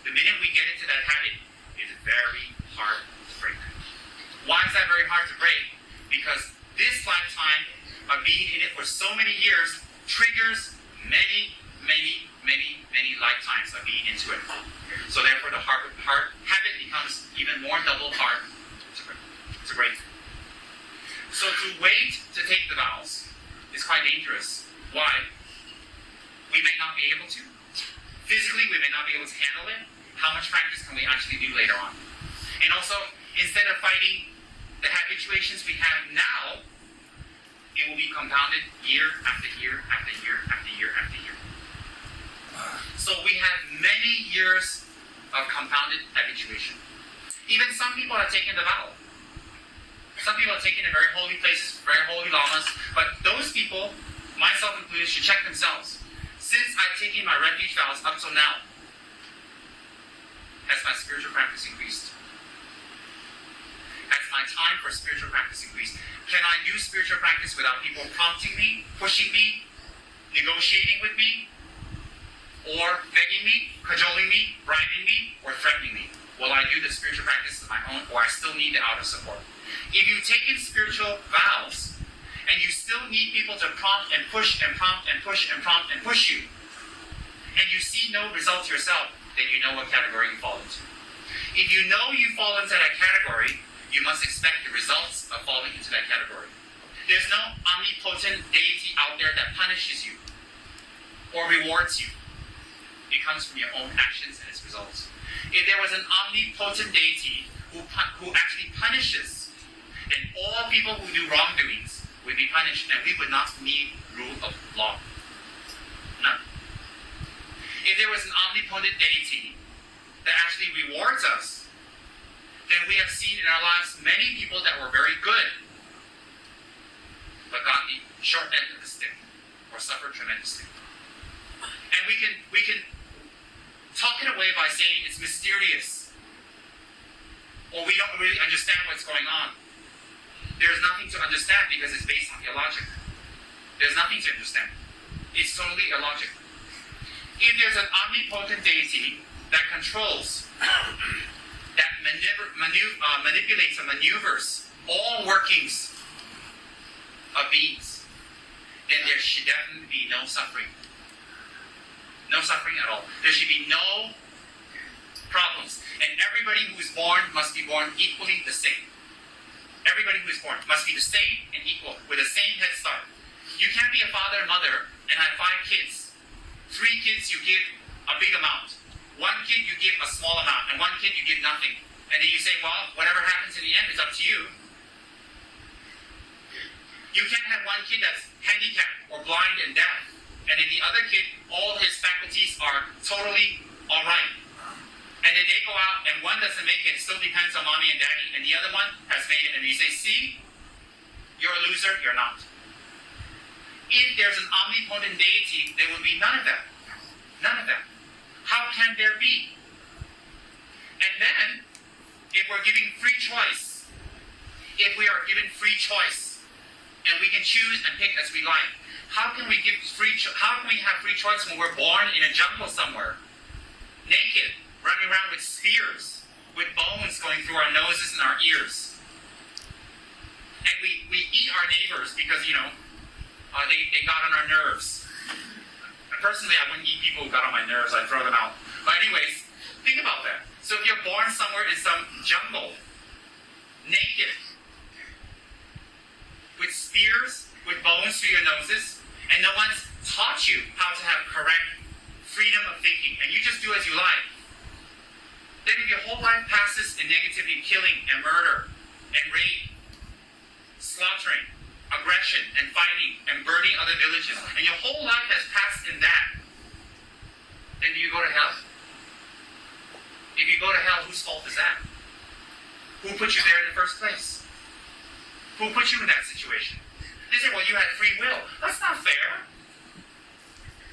The minute we get into that habit, it's very hard to break. Why is that very hard to break? Because this lifetime of being in it for so many years triggers many lifetimes of being into it. So therefore the habit becomes even more double hard to break. So to wait to take the vows is quite dangerous. Why? We may not be able to. Physically, we may not be able to handle it. How much practice can we actually do later on? And also, instead of fighting the habituations we have now, it will be compounded year after year after year after year after year. So we have many years of compounded habituation. Even some people are taking the vow. Some people are taking in very holy places, very holy lamas, but those people, myself included, should check themselves. Since I've taken my refuge vows up till now, has my spiritual practice increased? Has my time for spiritual practice increased? Can I do spiritual practice without people prompting me, pushing me, negotiating with me, or begging me, cajoling me, bribing me, or threatening me? Will I do the spiritual practice on my own, or I still need the outer support? If you take in spiritual vows, and you still need people to prompt and push and prompt and push and prompt and push you, and you see no results yourself, then you know what category you fall into. If you know you fall into that category, you must expect the results of falling into that category. There's no omnipotent deity out there that punishes you or rewards you. It comes from your own actions and its results. If there was an omnipotent deity who actually punishes, then all people who do wrongdoings would be punished, and we would not need rule of law. None. If there was an omnipotent deity that actually rewards us, then we have seen in our lives many people that were very good, but got the short end of the stick, or suffered tremendously. And we can talk it away by saying it's mysterious, or we don't really understand what's going on. There's nothing to understand because it's based on illogic. There's nothing to understand. It's totally illogical. If there's an omnipotent deity that controls, that manipulates and maneuvers all workings of beings, then there should definitely be no suffering. No suffering at all. There should be no problems. And everybody who is born must be born equally the same. Everybody who is born must be the same and equal, with the same head start. You can't be a father and mother and have 5 kids. 3 kids you give a big amount. 1 kid you give a small amount, and 1 kid you give nothing. And then you say, well, whatever happens in the end is up to you. You can't have 1 kid that's handicapped or blind and deaf, and then the other kid, all his faculties are totally alright. And then they go out and one doesn't make it, still depends on mommy and daddy, and the other one has made it, and you say, see, you're a loser, you're not. If there's an omnipotent deity, there will be none of that. None of that. How can there be? And then, if we're giving free choice, if we are given free choice, and we can choose and pick as we like, how can we have free choice when we're born in a jungle somewhere, naked, running around with spears, with bones going through our noses and our ears? And we eat our neighbors because, they got on our nerves. And personally, I wouldn't eat people who got on my nerves. I'd throw them out. But anyways, think about that. So if you're born somewhere in some jungle, naked, with spears, with bones through your noses, and no one's taught you how to have correct freedom of thinking, and you just do as you like, then if your whole life passes in negativity, killing and murder and rape, slaughtering, aggression and fighting and burning other villages, and your whole life has passed in that, then do you go to hell? If you go to hell, whose fault is that? Who put you there in the first place? Who put you in that situation? They say, well, you had free will. That's not fair.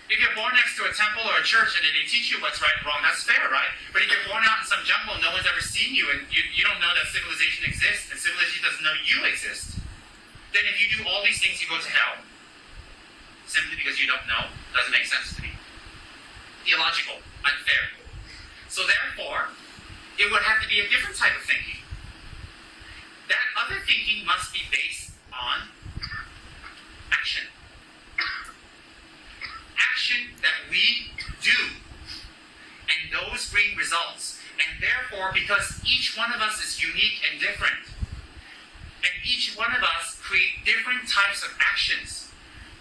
If you're born next to a temple or a church and they teach you what's right and wrong, that's fair, right? But if you're born out in some jungle, no one's ever seen you, and you don't know that civilization exists, and civilization doesn't know you exist, then if you do all these things, you go to hell. Simply because you don't know, doesn't make sense to me. Illogical, unfair. So therefore, it would have to be a different type of thinking. That other thinking must be based on action. Action that we do. And those bring results. And therefore, because each one of us is unique and different, and each one of us create different types of actions,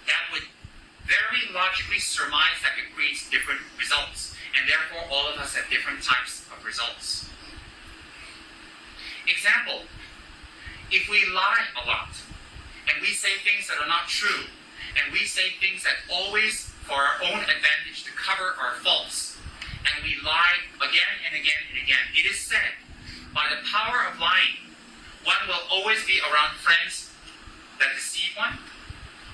that would very logically surmise that it creates different results. And therefore, all of us have different types of results. Example, if we lie a lot, and we say things that are not true, and we say things that always for our own advantage to cover our faults, and we lie again and again and again, it is said, by the power of lying, one will always be around friends that deceive one.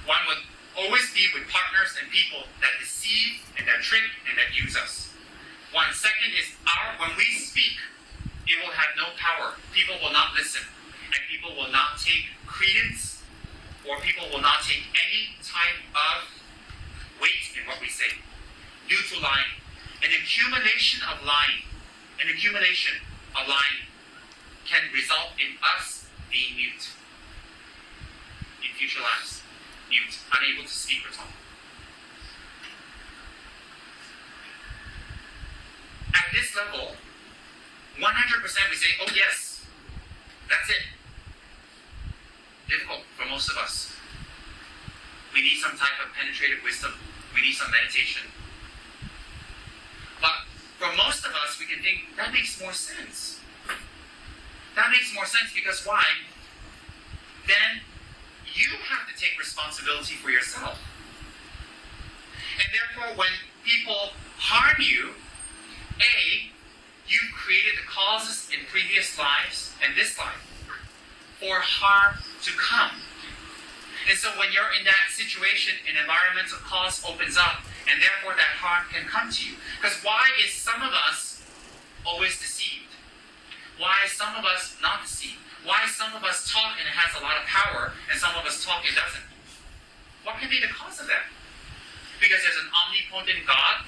One would always be with partners and people that deceive and that trick and that use us. One second is when we speak, it will have no power. People will not listen. And people will not take credence, or people will not take any type of weight in what we say due to lying. An accumulation of lying can result in us being mute in future lives. Mute, unable to speak or talk. At this level, 100% we say, oh yes, that's it. Difficult for most of us. We need some type of penetrative wisdom. We need some meditation. But for most of us, we can think, that makes more sense. That makes more sense because why? Then you have to take responsibility for yourself. And therefore, when people harm you, A, you've created the causes in previous lives and this life for harm to come. And so when you're in that situation, an environmental cause opens up, and therefore that harm can come to you. Because why is some of us always deceived? Why is some of us not deceived? Why some of us talk and it has a lot of power, and some of us talk it doesn't? What can be the cause of that? Because there's an omnipotent God